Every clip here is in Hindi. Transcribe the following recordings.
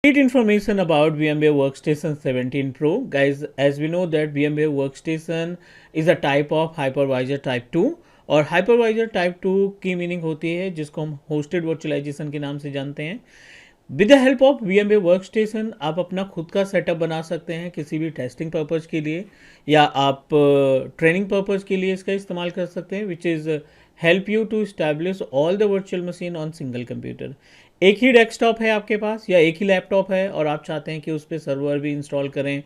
Complete information about VMware Workstation 17 Pro. Guys, as we know that VMware Workstation is a type of hypervisor type 2 और hypervisor type 2 की मीनिंग होती है जिसको हम होस्टेड वर्चुअलाइजेशन के नाम से जानते हैं। With the help of VMware workstation आप अपना खुद का सेटअप बना सकते हैं किसी भी टेस्टिंग पर्पज़ के लिए या आप ट्रेनिंग पर्पज़ के लिए इसका इस्तेमाल कर सकते हैं, which is help you to establish all the virtual machine on single computer. एक ही डेस्कटॉप है आपके पास या एक ही लैपटॉप है और आप चाहते हैं कि उस पर सर्वर भी इंस्टॉल करें,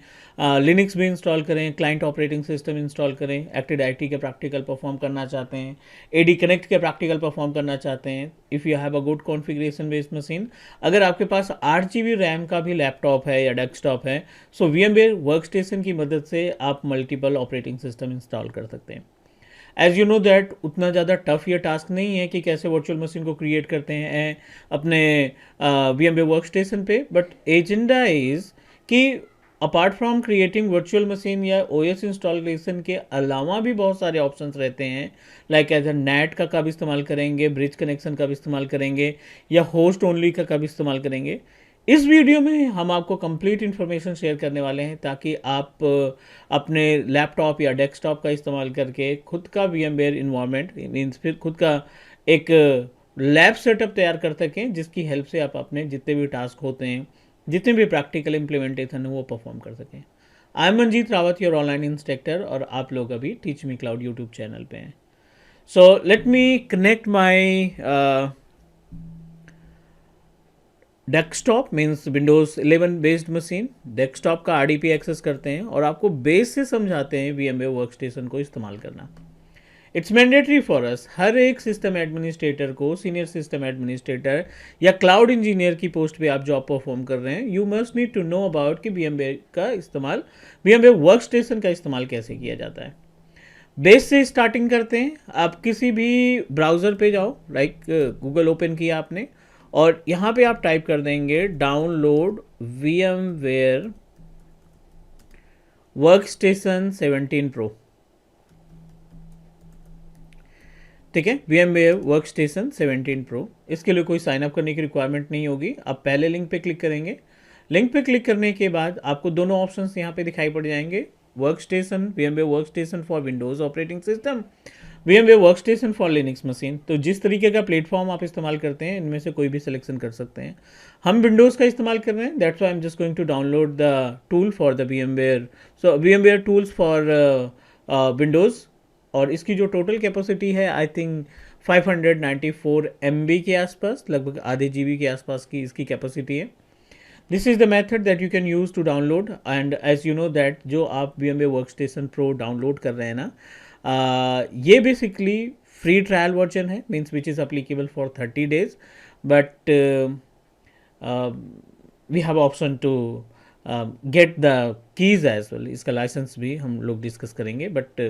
लिनक्स भी इंस्टॉल करें, क्लाइंट ऑपरेटिंग सिस्टम इंस्टॉल करें, एक्टिव डायरेक्टरी के प्रैक्टिकल परफॉर्म करना चाहते हैं, AD कनेक्ट के प्रैक्टिकल परफॉर्म करना चाहते हैं। If you have a good configuration based machine, अगर आपके पास 8 GB रैम का भी लैपटॉप है या डेस्कटॉप है, सो VMware वर्कस्टेशन की मदद से आप मल्टीपल ऑपरेटिंग सिस्टम इंस्टॉल कर सकते हैं। एज यू नो दैट उतना ज़्यादा टफ ये टास्क नहीं है कि कैसे वर्चुअल मशीन को क्रिएट करते हैं अपने VMware वर्कस्टेशन पे, बट एजेंडा इज़ कि apart from creating virtual machine या OS इंस्टॉलेशन के अलावा भी बहुत सारे ऑप्शंस रहते हैं, लाइक एज अ नेट का कब इस्तेमाल करेंगे, ब्रिज कनेक्शन कब इस्तेमाल करेंगे या होस्ट ओनली का कब इस्तेमाल करेंगे। इस वीडियो में हम आपको कंप्लीट इन्फॉर्मेशन शेयर करने वाले हैं ताकि आप अपने लैपटॉप या डेस्कटॉप का इस्तेमाल करके खुद का VMware इन्वायरमेंट मीन्स फिर खुद का एक लैब सेटअप तैयार कर सकें जिसकी हेल्प से आप अपने जितने भी टास्क होते हैं, जितने भी प्रैक्टिकल इम्प्लीमेंटेशन है वो परफॉर्म कर सकें। I am Manjeet Rawat, your online instructor, और आप लोग अभी teach Me Cloud YouTube channel पे हैं। So let me connect my desktop means Windows 11 based machine. Desktop का RDP एक्सेस करते हैं और आपको बेस से समझाते हैं VMware वर्कस्टेशन को इस्तेमाल करना। इट्स मैंडेटरी फॉर अस, हर एक सिस्टम एडमिनिस्ट्रेटर को, सीनियर सिस्टम एडमिनिस्ट्रेटर या क्लाउड इंजीनियर की पोस्ट पे आप जॉब परफॉर्म कर रहे हैं, you must need to know about कि VMware का इस्तेमाल, VMware वर्कस्टेशन का इस्तेमाल कैसे किया जाता है। बेस से स्टार्टिंग करते हैं। आप किसी भी ब्राउज़र पे जाओ, लाइक गूगल ओपन किया आपने और यहाँ पे आप टाइप कर देंगे डाउनलोड VMware वर्कस्टेशन 17 Pro। ठीक है, VMware वर्कस्टेशन 17 Pro। इसके लिए कोई साइन अप करने की रिक्वायरमेंट नहीं होगी। आप पहले लिंक पे क्लिक करेंगे। लिंक पे क्लिक करने के बाद आपको दोनों ऑप्शंस यहाँ पे दिखाई पड़ जाएंगे, workstation, VMware workstation for Windows operating system, VMware workstation for Linux machine. तो जिस तरीके का प्लेटफॉर्म आप इस्तेमाल करते हैं इनमें से कोई भी सिलेक्शन कर सकते हैं। हम विंडोज़ का इस्तेमाल कर रहे हैं, that's why I am just going to download the tool for the VMware, so VMware tools for Windows. और इसकी जो टोटल कैपेसिटी है आई थिंक 594 MB के आसपास, लगभग आधे GB के आसपास की इसकी कैपेसिटी है। This is the method that you can use to download, and as you know that जो आप VMware वर्कस्टेशन प्रो डाउनलोड कर रहे हैं ना, ये बेसिकली फ्री ट्रायल वर्जन है, means which is applicable for 30 days, but we have option to get the keys as well. इसका लाइसेंस भी हम लोग डिस्कस करेंगे, but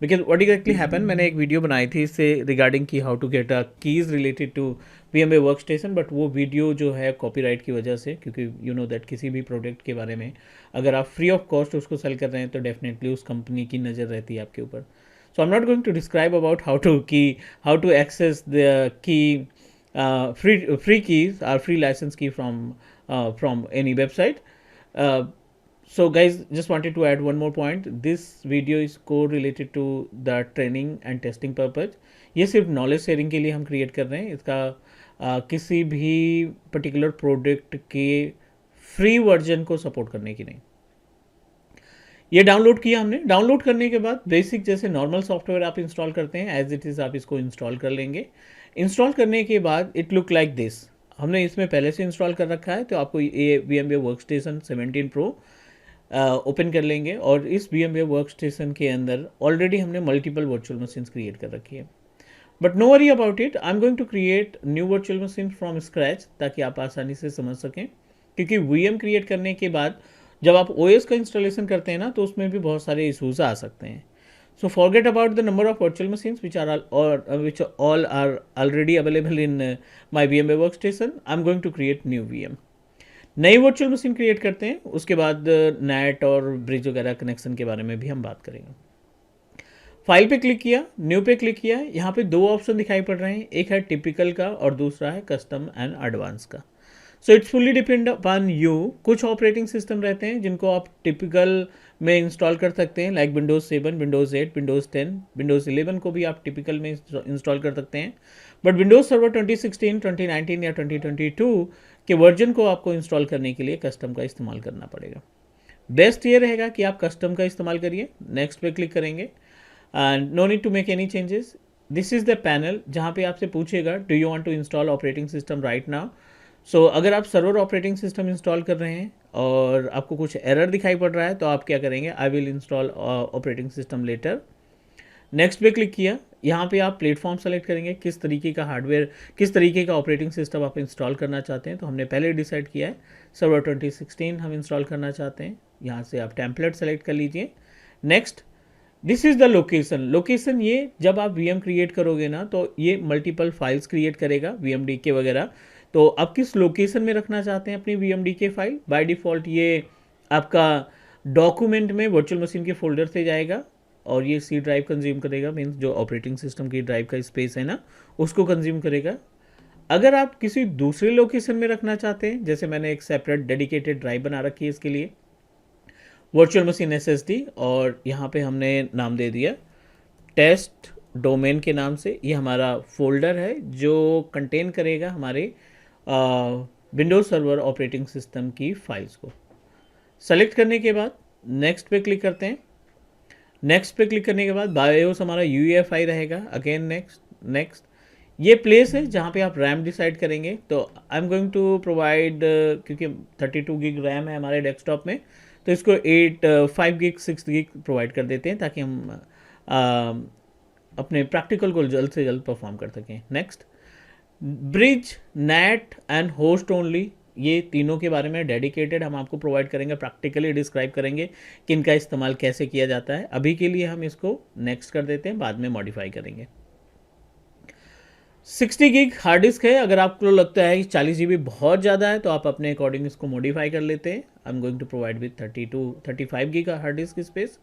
because what exactly happen, मैंने एक वीडियो बनाई थी इससे रिगार्डिंग की how to get a keys related to VMware workstation, but वो वीडियो जो है कॉपीराइट की वजह से, क्योंकि यू नो दैट किसी भी प्रोडक्ट के बारे में अगर आप फ्री ऑफ कॉस्ट उसको सेल कर रहे हैं तो डेफिनेटली उस कंपनी की नज़र रहती है आपके ऊपर। So I'm not going to describe about how to access the key, free keys or free license key from any website. So guys, just wanted to add one more point. This video is correlated to the training and testing purpose. ये सिर्फ नॉलेज शेयरिंग के लिए हम क्रिएट कर रहे हैं। इसका किसी भी पर्टिकुलर प्रोडक्ट के फ्री वर्जन को सपोर्ट करने की नहीं। ये डाउनलोड किया हमने। डाउनलोड करने के बाद बेसिक जैसे नॉर्मल सॉफ्टवेयर आप इंस्टॉल करते हैं एज इट इज़ आप इसको इंस्टॉल कर लेंगे। इंस्टॉल करने के बाद इट लुक लाइक दिस। हमने इसमें पहले से इंस्टॉल कर रखा है, तो आपको ये VMware वर्कस्टेशन 17 Pro ओपन कर लेंगे और इस VMware वर्कस्टेशन के अंदर ऑलरेडी हमने मल्टीपल वर्चुअल मशीन्स क्रिएट कर रखी है। But no worry about it, I am going to create new virtual machine from scratch ताकि आप आसानी से समझ सकें, क्योंकि VM क्रिएट करने के बाद जब आप OS का इंस्टॉलेशन करते हैं ना तो उसमें भी बहुत सारे इशूज़ आ सकते हैं। So forget about the number of virtual machines which all are already available in my VMware workstation. I am going to create new VM। नई वर्चुअल मशीन क्रिएट करते हैं, उसके बाद नेट और ब्रिज वगैरह कनेक्शन के बारे में भी हम बात करेंगे। फाइल पे क्लिक किया, न्यू पे क्लिक किया, यहाँ पे दो ऑप्शन दिखाई पड़ रहे हैं, एक है टिपिकल का और दूसरा है कस्टम एंड एडवांस का। So it's fully depend upon you. कुछ ऑपरेटिंग सिस्टम रहते हैं जिनको आप टिपिकल में इंस्टॉल कर सकते हैं, like Windows 7, Windows 8, Windows 10, Windows 11 को भी आप टिपिकल में इंस्टॉल कर सकते हैं। बट विंडोज़ सर्वर 2016, 2019 या 2022 के वर्जन को आपको इंस्टॉल करने के लिए कस्टम का इस्तेमाल करना पड़ेगा। बेस्ट ये रहेगा कि आप कस्टम का इस्तेमाल करिए। नेक्स्ट पे क्लिक करेंगे and no need to make any changes. This is the panel जहाँ पे आपसे पूछेगा do you want to install operating system right now. So अगर आप सर्वर ऑपरेटिंग सिस्टम इंस्टॉल कर रहे हैं और आपको कुछ एरर दिखाई पड़ रहा है तो आप क्या करेंगे, I will install operating system later. Next पे क्लिक किया। यहाँ पे आप प्लेटफॉर्म सेलेक्ट करेंगे, किस तरीके का हार्डवेयर, किस तरीके का ऑपरेटिंग सिस्टम आप इंस्टॉल करना चाहते हैं। तो हमने पहले डिसाइड किया है सर्वर 2016 हम इंस्टॉल करना चाहते हैं। यहाँ से आप टेम्पलेट सेलेक्ट कर लीजिए। Next, this is the location. Location ये जब आप वीएम क्रिएट करोगे ना तो ये मल्टीपल फाइल्स क्रिएट करेगा वीएमडीके वगैरह। तो आप किस लोकेशन में रखना चाहते हैं अपनी वीएमडीके फाइल। बाय डिफ़ॉल्ट ये आपका डॉक्यूमेंट में वर्चुअल मशीन के फोल्डर से जाएगा और ये सी ड्राइव कंज्यूम करेगा, मीन्स जो ऑपरेटिंग सिस्टम की ड्राइव का स्पेस है ना उसको कंज्यूम करेगा। अगर आप किसी दूसरे लोकेशन में रखना चाहते हैं, जैसे मैंने एक सेपरेट डेडिकेटेड ड्राइव बना रखी है इसके लिए, वर्चुअल मशीन एसएसडी, और यहाँ पे हमने नाम दे दिया टेस्ट डोमेन के नाम से। ये हमारा फोल्डर है जो कंटेन करेगा हमारे विंडोज सर्वर ऑपरेटिंग सिस्टम की फाइल्स को। सेलेक्ट करने के बाद नेक्स्ट पे क्लिक करते हैं। नेक्स्ट पे क्लिक करने के बाद बायोस हमारा यूएफआई रहेगा। Again next next. ये प्लेस है जहाँ पे आप रैम डिसाइड करेंगे। तो I am going to provide, क्योंकि 32 गिग रैम है हमारे डेस्कटॉप में, तो इसको 5 गिग 6 गिग प्रोवाइड कर देते हैं ताकि हम अपने प्रैक्टिकल को जल्द से जल्द परफॉर्म कर सकें। Next, bridge, net and host only, ये तीनों के बारे में डेडिकेटेड हम आपको प्रोवाइड करेंगे, प्रैक्टिकली डिस्क्राइब करेंगे कि इनका इस्तेमाल कैसे किया जाता है। अभी के लिए हम इसको नेक्स्ट कर देते हैं, बाद में मॉडिफाई करेंगे। 60 गिग हार्ड डिस्क है। अगर आपको लगता है कि 40 GB बहुत ज़्यादा है तो आप अपने अकॉर्डिंग इसको मॉडिफाई कर लेते हैं। I am going to provide with 35 gig का हार्ड डिस्क स्पेस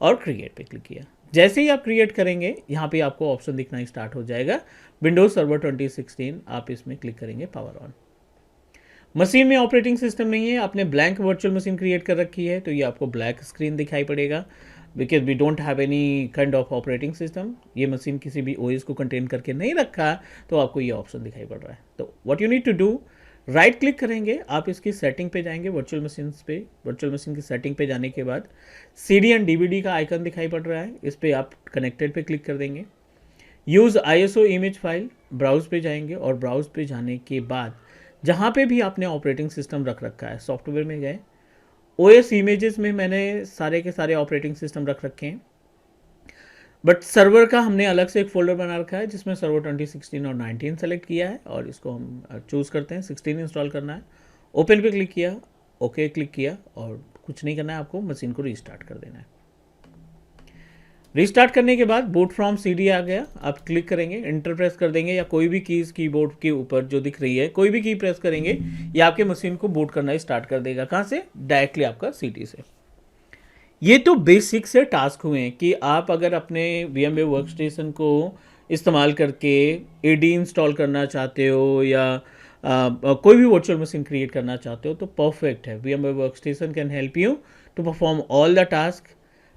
और क्रिएट पे क्लिक किया। जैसे ही आप क्रिएट करेंगे यहाँ पे आपको ऑप्शन दिखना स्टार्ट हो जाएगा विंडोज सर्वर 2016। आप इसमें क्लिक करेंगे पावर ऑन। मशीन में ऑपरेटिंग सिस्टम नहीं है, आपने ब्लैंक वर्चुअल मशीन क्रिएट कर रखी है तो ये आपको ब्लैक स्क्रीन दिखाई पड़ेगा because we don't have any kind of operating system. ये मशीन किसी भी ओएस को कंटेन करके नहीं रखा तो आपको ये ऑप्शन दिखाई पड़ रहा है। तो what you need to do, right click करेंगे, आप इसकी सेटिंग पे जाएंगे, वर्चुअल मशीन पे। वर्चुअल मशीन की सेटिंग पे जाने के बाद CD एंड DVD का आइकन दिखाई पड़ रहा है, इस पर आप कनेक्टेड पे क्लिक कर देंगे। Use ISO image file, browse पे जाएंगे और ब्राउज पे जाने के बाद जहाँ पे भी आपने ऑपरेटिंग सिस्टम रख रखा है, सॉफ्टवेयर में गए, OS इमेजेस में मैंने सारे के सारे ऑपरेटिंग सिस्टम रख रखे हैं, बट सर्वर का हमने अलग से एक फोल्डर बना रखा है जिसमें सर्वर 2016 और 19 सेलेक्ट किया है और इसको हम चूज़ करते हैं 16 इंस्टॉल करना है। ओपन पे क्लिक किया, ओके क्लिक किया और कुछ नहीं करना है, आपको मशीन को रीस्टार्ट कर देना है। रीस्टार्ट करने के बाद बूट फ्रॉम CD आ गया, आप क्लिक करेंगे, इंटर प्रेस कर देंगे या कोई भी कीज़ कीबोर्ड के ऊपर जो दिख रही है कोई भी की प्रेस करेंगे ये आपके मशीन को बूट करना स्टार्ट कर देगा। कहाँ से? डायरेक्टली आपका CD से। ये तो बेसिक से टास्क हुए हैं कि आप अगर अपने VMware वर्कस्टेशन को इस्तेमाल करके AD इंस्टॉल करना चाहते हो या कोई भी वर्चुअल मशीन क्रिएट करना चाहते हो तो परफेक्ट है। VMware workstation can help you to perform all the task.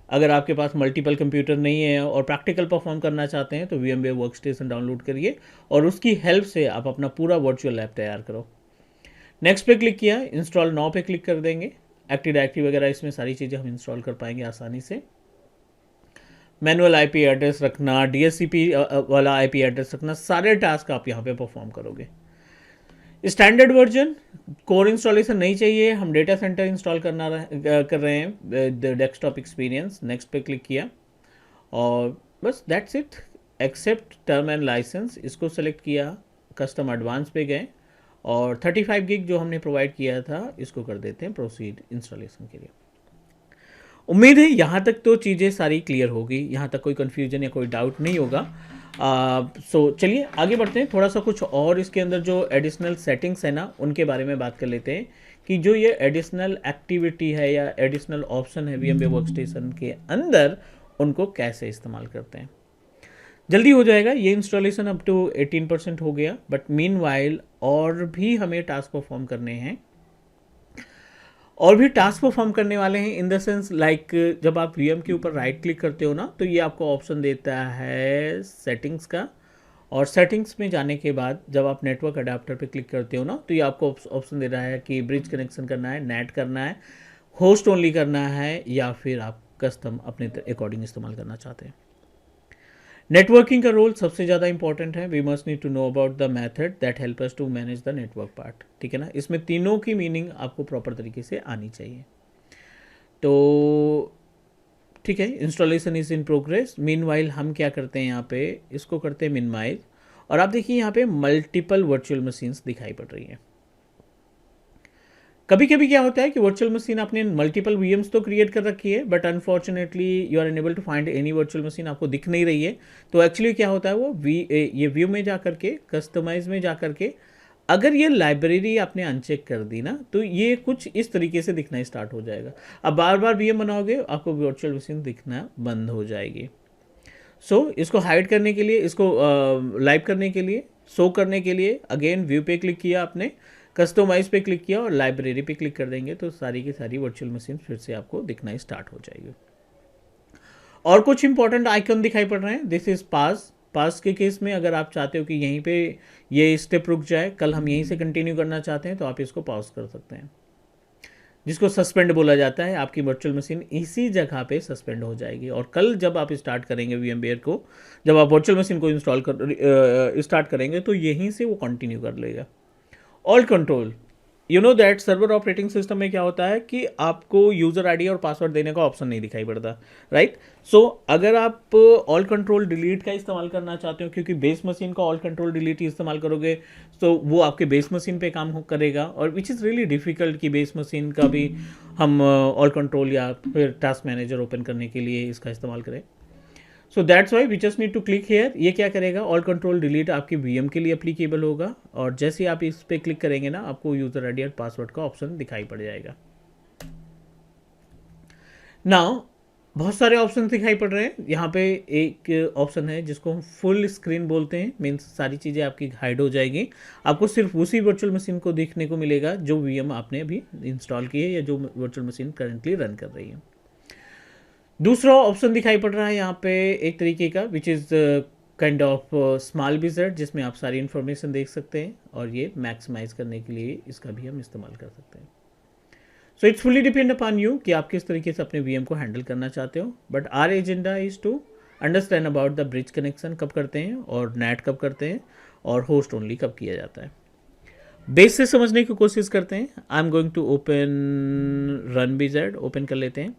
अगर आपके पास मल्टीपल कंप्यूटर नहीं है और प्रैक्टिकल परफॉर्म करना चाहते हैं तो VMware वर्कस्टेशन डाउनलोड करिए और उसकी हेल्प से आप अपना पूरा वर्चुअल लैब तैयार करो। नेक्स्ट पे क्लिक किया, इंस्टॉल नाउ पे क्लिक कर देंगे। एक्टिव डायरेक्टरी वगैरह इसमें सारी चीज़ें हम इंस्टॉल कर पाएंगे आसानी से। मैनुअल IP एड्रेस रखना, DHCP वाला IP एड्रेस रखना, सारे टास्क आप यहाँ पे परफॉर्म करोगे। स्टैंडर्ड वर्जन, कोर इंस्टॉलेशन नहीं चाहिए, हम डेटा सेंटर इंस्टॉल कर रहे हैं, डेस्कटॉप एक्सपीरियंस। नेक्स्ट पे क्लिक किया और बस that's it. Accept term and license, इसको सेलेक्ट किया, कस्टम एडवांस पे गए और 35 गिग जो हमने प्रोवाइड किया था इसको कर देते हैं प्रोसीड इंस्टॉलेशन के लिए। उम्मीद है यहाँ तक तो चीज़ें सारी क्लियर होगी, यहाँ तक कोई कन्फ्यूजन या कोई डाउट नहीं होगा। सो चलिए आगे बढ़ते हैं। थोड़ा सा कुछ और इसके अंदर जो एडिशनल सेटिंग्स है ना उनके बारे में बात कर लेते हैं कि जो ये एडिशनल एक्टिविटी है या एडिशनल ऑप्शन है VMware वर्कस्टेशन के अंदर उनको कैसे इस्तेमाल करते हैं। जल्दी हो जाएगा ये इंस्टॉलेशन। अप टू 18% हो गया, बट मीनवाइल और भी हमें टास्क परफॉर्म करने हैं, और भी टास्क परफॉर्म करने वाले हैं इन द सेंस लाइक जब आप वीएम के ऊपर राइट क्लिक करते हो ना, तो ये आपको ऑप्शन देता है सेटिंग्स का, और सेटिंग्स में जाने के बाद जब आप नेटवर्क अडाप्टर पे क्लिक करते हो ना, तो ये आपको ऑप्शन दे रहा है कि ब्रिज कनेक्शन करना है, नेट करना है, होस्ट ओनली करना है, या फिर आप कस्टम अपने अकॉर्डिंग इस्तेमाल करना चाहते हैं। नेटवर्किंग का रोल सबसे ज़्यादा इंपॉर्टेंट है। We must need to know about the method that help us to manage the network part, ठीक है ना। इसमें तीनों की मीनिंग आपको प्रॉपर तरीके से आनी चाहिए। तो ठीक है, installation is in progress. Meanwhile हम क्या करते हैं यहाँ पे, इसको करते हैं मिनिमाइज, और आप देखिए यहाँ पे मल्टीपल वर्चुअल मशीन्स दिखाई पड़ रही हैं। कभी कभी क्या होता है कि वर्चुअल मशीन आपने मल्टीपल वीएम्स तो क्रिएट कर रखी है, but unfortunately you are unable to find any virtual machine, आपको दिख नहीं रही है। तो एक्चुअली क्या होता है वो ये व्यू में जा करके, कस्टमाइज में जा करके, अगर ये लाइब्रेरी आपने अनचेक कर दी ना, तो ये कुछ इस तरीके से दिखना स्टार्ट हो जाएगा। अब बार बार वीएम बनाओगे, आपको वर्चुअल मशीन दिखना बंद हो जाएगी। इसको हाइड करने के लिए, इसको लाइव करने के लिए, शो करने के लिए, अगेन व्यू पे क्लिक किया आपने, कस्टमाइज पे क्लिक किया और लाइब्रेरी पे क्लिक कर देंगे, तो सारी की सारी वर्चुअल मशीन फिर से आपको दिखना स्टार्ट हो जाएगी। और कुछ इंपॉर्टेंट आइकन दिखाई पड़ रहे हैं। दिस इज पास के केस में अगर आप चाहते हो कि यहीं पे ये स्टेप रुक जाए, कल हम यहीं से कंटिन्यू करना चाहते हैं, तो आप इसको पॉज कर सकते हैं, जिसको सस्पेंड बोला जाता है। आपकी वर्चुअल मशीन इसी जगह पे सस्पेंड हो जाएगी, और कल जब आप स्टार्ट करेंगे VMware को, जब आप वर्चुअल मशीन को इंस्टॉल कर स्टार्ट करेंगे, तो यहीं से वो कंटिन्यू कर लेगा। All control, you know that server operating system में क्या होता है कि आपको यूज़र आईडी और पासवर्ड देने का ऑप्शन नहीं दिखाई पड़ता, राइट। अगर आप ऑल कंट्रोल डिलीट का इस्तेमाल करना चाहते हो, क्योंकि बेस मशीन का ऑल कंट्रोल डिलीट इस्तेमाल करोगे तो वो आपके बेस मशीन पे काम करेगा, और विच इज़ रियली डिफिकल्ट कि बेस मशीन का भी हम ऑल कंट्रोल या फिर टास्क मैनेजर ओपन करने के लिए इसका इस्तेमाल करें। So that's why we just need to click here. ये क्या करेगा, ऑल कंट्रोल डिलीट आपकी वीएम के लिए एप्लीकेबल होगा, और जैसे आप इस पर क्लिक करेंगे ना, आपको यूजर आईडी और पासवर्ड का ऑप्शन दिखाई पड़ जाएगा। नाउ बहुत सारे ऑप्शन दिखाई पड़ रहे हैं। यहाँ पे एक ऑप्शन है जिसको हम फुल स्क्रीन बोलते हैं, मीन्स सारी चीज़ें आपकी हाइड हो जाएगी, आपको सिर्फ उसी वर्चुअल मशीन को देखने को मिलेगा जो वीएम आपने अभी इंस्टॉल की है या जो वर्चुअल मशीन करंटली रन कर रही है। दूसरा ऑप्शन दिखाई पड़ रहा है यहाँ पे एक तरीके का, which is kind of small wizard, जिसमें आप सारी इन्फॉर्मेशन देख सकते हैं, और ये मैक्सिमाइज करने के लिए इसका भी हम इस्तेमाल कर सकते हैं। So it's fully depend upon you कि आप किस तरीके से अपने वीएम को हैंडल करना चाहते हो, but our agenda is to understand about the bridge connection कब करते हैं, और नेट कब करते हैं, और होस्ट ओनली कब किया जाता है। बेस से समझने की कोशिश करते हैं। I am going to open run wizard, open कर लेते हैं।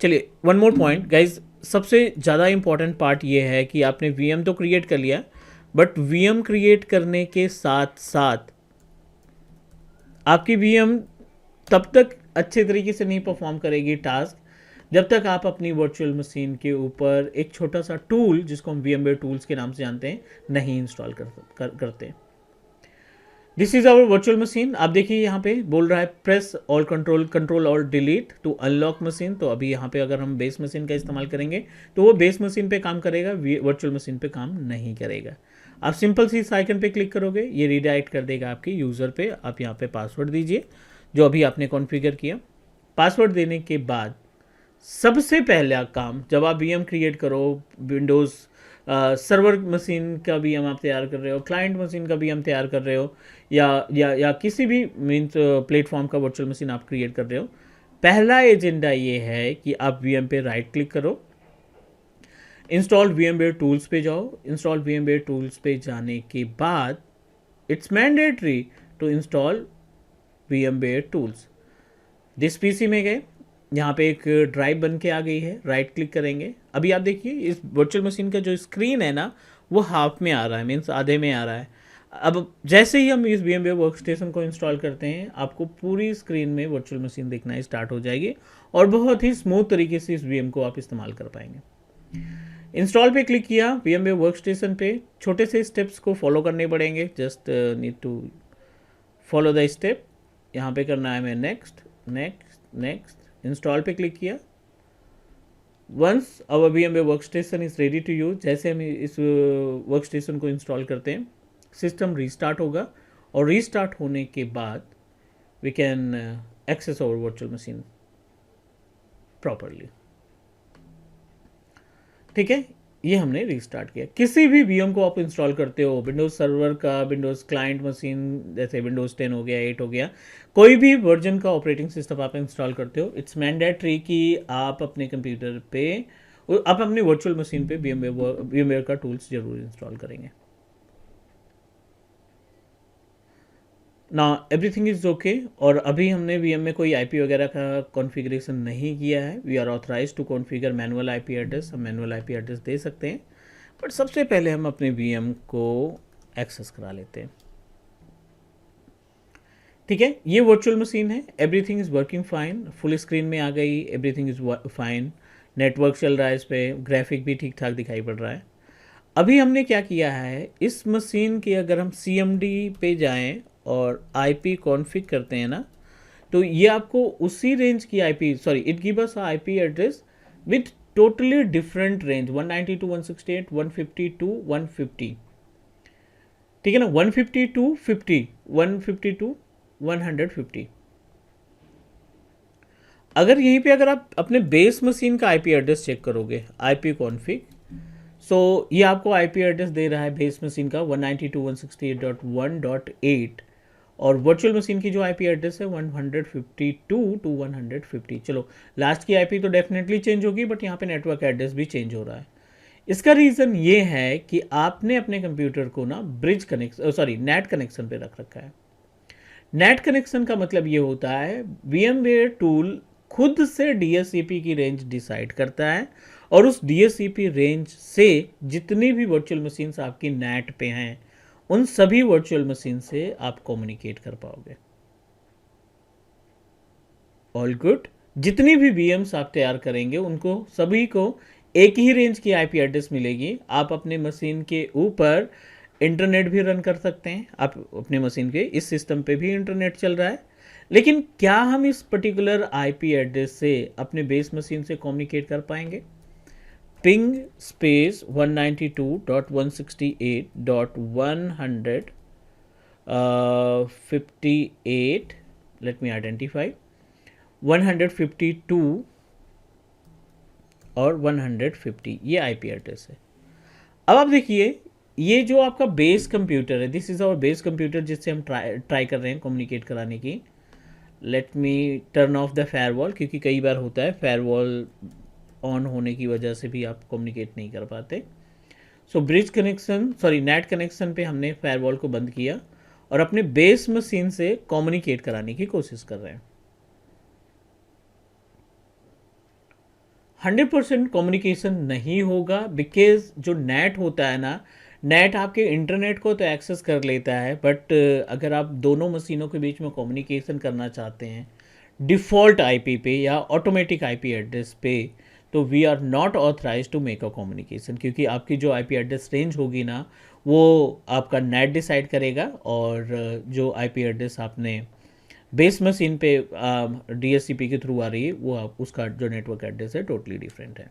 चलिए, वन मोर पॉइंट गाइज, सबसे ज़्यादा इंपॉर्टेंट पार्ट ये है कि आपने वीएम तो क्रिएट कर लिया, बट वीएम क्रिएट करने के साथ साथ आपकी वीएम तब तक अच्छे तरीके से नहीं परफॉर्म करेगी टास्क, जब तक आप अपनी वर्चुअल मशीन के ऊपर एक छोटा सा टूल, जिसको हम VMware टूल्स के नाम से जानते हैं, नहीं इंस्टॉल करते। This is our virtual machine. आप देखिए यहाँ पे बोल रहा है प्रेस ऑल कंट्रोल और डिलीट टू अनलॉक मशीन। तो अभी यहाँ पे अगर हम बेस मशीन का इस्तेमाल करेंगे तो वो बेस मशीन पे काम करेगा, वर्चुअल मशीन पे काम नहीं करेगा। आप सिंपल सी इस आइकन पे क्लिक करोगे, ये रीडायरेक्ट कर देगा आपके यूज़र पे। आप यहाँ पे पासवर्ड दीजिए जो अभी आपने कॉन्फ़िगर किया। पासवर्ड देने के बाद सबसे पहला काम, जब आप VM क्रिएट करो, विंडोज़ सर्वर मशीन का VM आप तैयार कर रहे हो, क्लाइंट मशीन का VM तैयार कर रहे हो, या किसी भी मीन्स प्लेटफॉर्म का वर्चुअल मशीन आप क्रिएट कर रहे हो, पहला एजेंडा ये है कि आप VM पे राइट क्लिक करो, इंस्टॉल VMware टूल्स पे जाओ। इंस्टॉल VMware टूल्स पे जाने के बाद it's mandatory to install VMware tools. जिस पीसी में गए, यहाँ पे एक ड्राइव बन के आ गई है, राइट क्लिक करेंगे। अभी आप देखिए इस वर्चुअल मशीन का जो स्क्रीन है ना, वो हाफ में आ रहा है, मीन्स आधे में आ रहा है। अब जैसे ही हम इस VMware वर्कस्टेशन को इंस्टॉल करते हैं, आपको पूरी स्क्रीन में वर्चुअल मशीन दिखना स्टार्ट हो जाएगी, और बहुत ही स्मूथ तरीके से इस VM को आप इस्तेमाल कर पाएंगे। इंस्टॉल पे क्लिक किया, VMware वर्कस्टेशन पे छोटे से स्टेप्स को फॉलो करने पड़ेंगे, just need to follow the step. यहाँ पे करना है हमें नेक्स्ट नेक्स्ट नेक्स्ट। इंस्टॉल पे क्लिक किया, once our VMware workstation is ready to use, जैसे हम इस वर्कस्टेशन को इंस्टॉल करते हैं सिस्टम रीस्टार्ट होगा, और रीस्टार्ट होने के बाद we can access our virtual machine properly. ठीक है, ये हमने रीस्टार्ट किया। किसी भी VM को आप इंस्टॉल करते हो, विंडोज सर्वर का, विंडोज क्लाइंट मशीन जैसे विंडोज 10 हो गया, 8 हो गया, कोई भी वर्जन का ऑपरेटिंग सिस्टम आप इंस्टॉल करते हो, इट्स मैंडेटरी कि आप अपने कंप्यूटर पे, आप अपनी वर्चुअल मशीन पे VMware का टूल्स जरूर इंस्टॉल करेंगे। ना एवरीथिंग इज ओके, और अभी हमने VM में कोई IP वगैरह का कॉन्फ़िगरेशन नहीं किया है। We are authorize to configure manual IP address, हम मैनुअल IP एड्रेस दे सकते हैं, बट सबसे पहले हम अपने VM को एक्सेस करा लेते हैं। ठीक है, ये वर्चुअल मशीन है, everything is working fine, full screen में आ गई, एवरीथिंग इज़ फाइन, नेटवर्क चल रहा है इस पर, ग्राफिक भी ठीक ठाक दिखाई पड़ रहा है। अभी हमने क्या किया है, इस मशीन की अगर हम CMD पे जाएं और IP कॉन्फ़िग करते हैं ना, तो ये आपको उसी रेंज की IP, sorry it give us IP address with totally different range, 192.168, 152, 150। ठीक है ना, 152, 50, 152, 150। अगर यहीं पे अगर आप अपने बेस मशीन का IP एड्रेस चेक करोगे, IP कॉन्फ़िग, सो ये आपको IP एड्रेस दे रहा है बेस मशीन का 192.168.1.8, और वर्चुअल मशीन की जो IP एड्रेस है 152 to 150। चलो लास्ट की IP तो डेफिनेटली चेंज होगी, बट यहाँ पे नेटवर्क एड्रेस भी चेंज हो रहा है। इसका रीज़न ये है कि आपने अपने कंप्यूटर को ना bridge connection, sorry net connection पे रख रखा है। नेट कनेक्शन का मतलब ये होता है VMware टूल खुद से DSCP की रेंज डिसाइड करता है, और उस DSCP रेंज से जितनी भी वर्चुअल मशीन्स आपकी नेट पे हैं, उन सभी वर्चुअल मशीन से आप कम्युनिकेट कर पाओगे। ऑल गुड, जितनी भी VMs आप तैयार करेंगे उनको सभी को एक ही रेंज की IP एड्रेस मिलेगी। आप अपने मशीन के ऊपर इंटरनेट भी रन कर सकते हैं, आप अपने मशीन के इस सिस्टम पे भी इंटरनेट चल रहा है, लेकिन क्या हम इस पर्टिकुलर IP एड्रेस से अपने बेस मशीन से कम्युनिकेट कर पाएंगे? Ping space 192.168.158, let me identify, 152 और 150, ये IP एड्रेस है। अब आप देखिए, ये जो आपका बेस कंप्यूटर है, this is our base computer जिससे हम ट्राई कर रहे हैं कम्युनिकेट कराने की। Let me turn off the firewall, क्योंकि कई बार होता है फायरवॉल ऑन होने की वजह से भी आप कम्युनिकेट नहीं कर पाते। So bridge connection, sorry net connection पे हमने फायरवॉल को बंद किया और अपने बेस मशीन से कम्युनिकेट कराने की कोशिश कर रहे हैं। 100% कम्युनिकेशन नहीं होगा, बिकॉज जो नेट होता है ना, नेट आपके इंटरनेट को तो एक्सेस कर लेता है, बट अगर आप दोनों मशीनों के बीच में कम्युनिकेशन करना चाहते हैं डिफ़ॉल्ट IP पे या ऑटोमेटिक IP एड्रेस पे, तो we are not authorize to make a communication, क्योंकि आपकी जो IP एड्रेस रेंज होगी ना, वो आपका नेट डिसाइड करेगा, और जो IP एड्रेस आपने बेस मशीन पे DSCP के थ्रू आ रही है, वो आप उसका जो नेटवर्क एड्रेस है टोटली डिफरेंट है।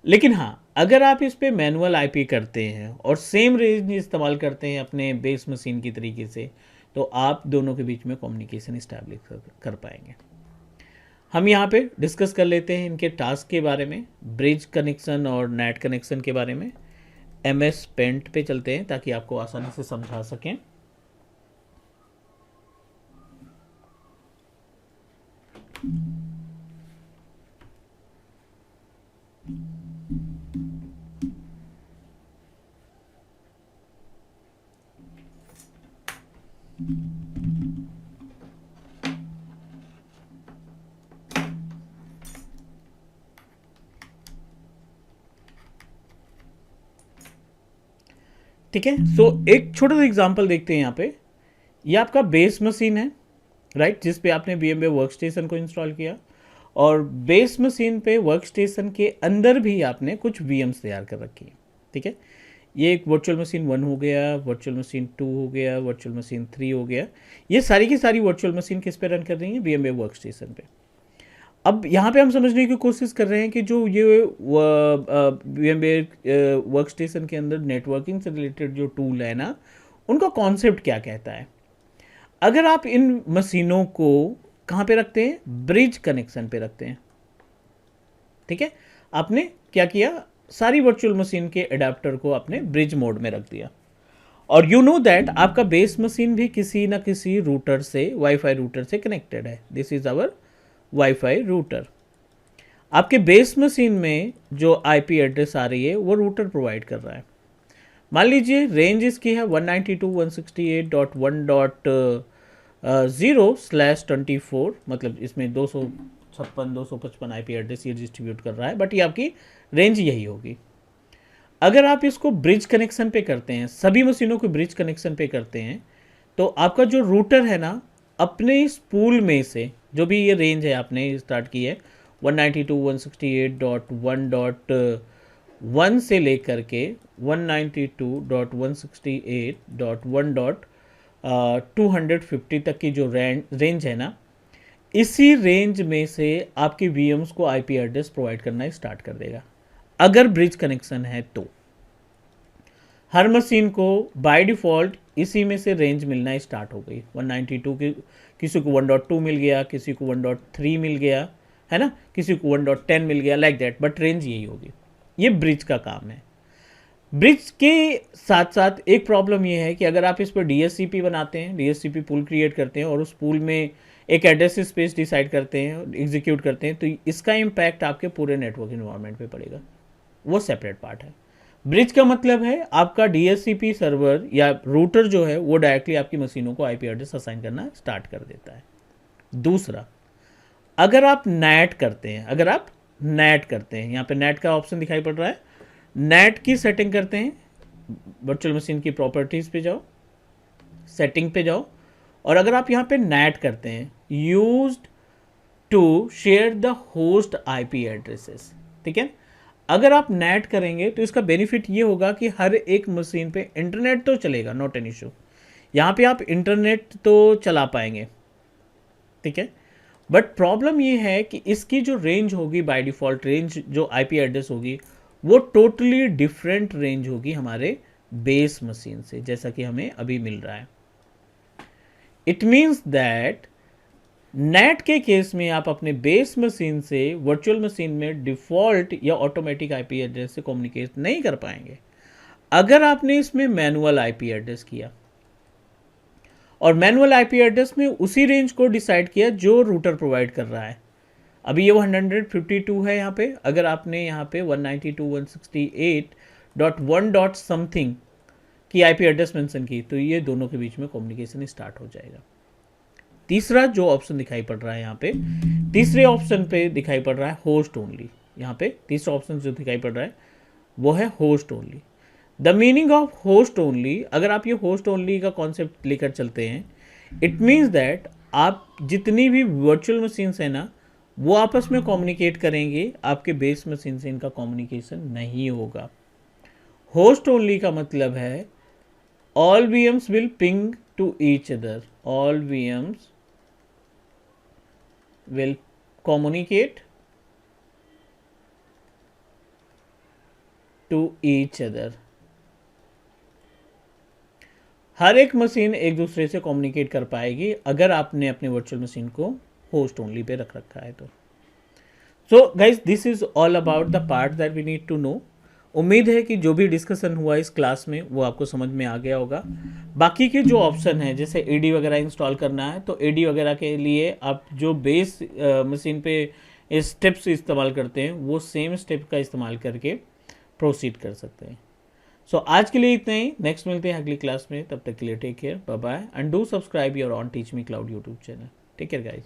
लेकिन हाँ, अगर आप इस पे मैनुअल IP करते हैं और सेम रेंज इस्तेमाल करते हैं अपने बेस मशीन की तरीके से, तो आप दोनों के बीच में कम्युनिकेशन इस्टेब्लिश कर पाएंगे। हम यहाँ पे डिस्कस कर लेते हैं इनके टास्क के बारे में, ब्रिज कनेक्शन और नेट कनेक्शन के बारे में। MS पेंट पे चलते हैं ताकि आपको आसानी से समझा सकें। ठीक है, सो एक छोटा सा एग्जांपल देखते हैं यहाँ पे। ये आपका बेस मशीन है, राइट, जिस पे आपने VMware वर्कस्टेशन को इंस्टॉल किया, और बेस मशीन पे वर्कस्टेशन के अंदर भी आपने कुछ VMs तैयार कर रखी है। ठीक है, ये एक वर्चुअल मशीन 1 हो गया, वर्चुअल मशीन 2 हो गया, वर्चुअल मशीन 3 हो गया। ये सारी की सारी वर्चुअल मशीन किस पे रन कर रही है? VMware वर्कस्टेशन पे। अब यहाँ पे हम समझने की कोशिश कर रहे हैं कि जो ये VMware वर्क स्टेशन के अंदर नेटवर्किंग से रिलेटेड जो टूल है ना, उनका कॉन्सेप्ट क्या कहता है। अगर आप इन मशीनों को कहाँ पे रखते हैं, ब्रिज कनेक्शन पे रखते हैं, ठीक है। आपने क्या किया, सारी वर्चुअल मशीन के अडेप्टर को आपने ब्रिज मोड में रख दिया, और यू नो दैट आपका बेस मशीन भी किसी ना किसी रूटर से, वाईफाई रूटर से कनेक्टेड है। This is our WiFi router. आपके बेस मशीन में जो आईपी एड्रेस आ रही है वो रूटर प्रोवाइड कर रहा है। मान लीजिए रेंज इसकी है 192.168.1.0/24, मतलब इसमें 256 आईपी एड्रेस ये डिस्ट्रीब्यूट कर रहा है, बट ये आपकी रेंज यही होगी। अगर आप इसको ब्रिज कनेक्शन पे करते हैं, सभी मशीनों को ब्रिज कनेक्शन पे करते हैं, तो आपका जो रूटर है ना, अपने इस पूल में से जो भी ये रेंज है आपने स्टार्ट की है 192.168.1.1 से लेकर के 192.168.1.250 तक की जो रेंज है ना, इसी रेंज में से आपकी वीएम्स को आईपी एड्रेस प्रोवाइड करना स्टार्ट कर देगा। अगर ब्रिज कनेक्शन है तो हर मशीन को बाय डिफ़ॉल्ट इसी में से रेंज मिलना स्टार्ट हो गई। 192 की किसी को 1.2 मिल गया, किसी को 1.3 मिल गया, है ना, किसी को 1.10 मिल गया, लाइक दैट, बट रेंज यही होगी। ये ब्रिज का काम है। ब्रिज के साथ साथ एक प्रॉब्लम ये है कि अगर आप इस पर डीएससीपी बनाते हैं, डीएससीपी पूल क्रिएट करते हैं और उस पूल में एक एड्रेस स्पेस डिसाइड करते हैं, एग्जीक्यूट करते हैं, तो इसका इम्पैक्ट आपके पूरे नेटवर्क इन्वायरमेंट पे पड़ेगा। वो सेपरेट पार्ट है। ब्रिज का मतलब है आपका डीएससीपी सर्वर या रूटर जो है वो डायरेक्टली आपकी मशीनों को आईपी एड्रेस असाइन करना स्टार्ट कर देता है। दूसरा, अगर आप नैट करते हैं, यहाँ पे नैट का ऑप्शन दिखाई पड़ रहा है, नैट की सेटिंग करते हैं, वर्चुअल मशीन की प्रॉपर्टीज पे जाओ, सेटिंग पे जाओ, और अगर आप यहाँ पे नैट करते हैं, used to share the host IP addresses, ठीक है। अगर आप नैट करेंगे तो इसका बेनिफिट ये होगा कि हर एक मशीन पे इंटरनेट तो चलेगा, नॉट एन इशू, यहाँ पे आप इंटरनेट तो चला पाएंगे, ठीक है। बट प्रॉब्लम ये है कि इसकी जो रेंज होगी, बाय डिफ़ॉल्ट रेंज जो आईपी एड्रेस होगी, वो टोटली डिफरेंट रेंज होगी हमारे बेस मशीन से, जैसा कि हमें अभी मिल रहा है। इट मीन्स दैट नेट के केस में आप अपने बेस मशीन से वर्चुअल मशीन में डिफ़ॉल्ट या ऑटोमेटिक आईपी एड्रेस से कम्युनिकेट नहीं कर पाएंगे। अगर आपने इसमें मैनुअल आईपी एड्रेस किया और मैनुअल आईपी एड्रेस में उसी रेंज को डिसाइड किया जो रूटर प्रोवाइड कर रहा है, अभी ये 152 है यहाँ पे, अगर आपने यहाँ पे 192.168.1. की आईपी एड्रेस मेंशन की, तो ये दोनों के बीच में कम्युनिकेशन स्टार्ट हो जाएगा। तीसरा जो ऑप्शन दिखाई पड़ रहा है यहाँ पे, तीसरे ऑप्शन पे दिखाई पड़ रहा है होस्ट ओनली। यहाँ पे तीसरा ऑप्शन जो दिखाई पड़ रहा है वो है host only. The meaning of host only, अगर आप ये होस्ट ओनली का कॉन्सेप्ट लेकर चलते हैं, इट मीन्स दैट आप जितनी भी वर्चुअल मशीन्स है ना, वो आपस में कम्युनिकेट करेंगे, आपके बेस मशीन से इनका कम्युनिकेशन नहीं होगा। होस्ट ओनली का मतलब है all VMs will ping to each other, all VMs will communicate to each other। हर एक मशीन एक दूसरे से कम्युनिकेट कर पाएगी अगर आपने अपने वर्चुअल मशीन को होस्ट ओनली पे रख रखा है तो। So guys, this is all about the part that we need to know. उम्मीद है कि जो भी डिस्कशन हुआ इस क्लास में वो आपको समझ में आ गया होगा। बाकी के जो ऑप्शन है, जैसे एडी वगैरह इंस्टॉल करना है, तो एडी वगैरह के लिए आप जो बेस मशीन पे स्टेप्स इस्तेमाल करते हैं वो सेम स्टेप का इस्तेमाल करके प्रोसीड कर सकते हैं। सो आज के लिए इतना ही, नेक्स्ट मिलते हैं अगली क्लास में, तब तक के लिए take care, bye bye, and do subscribe your on Teach Me Cloud YouTube channel. Take care guys.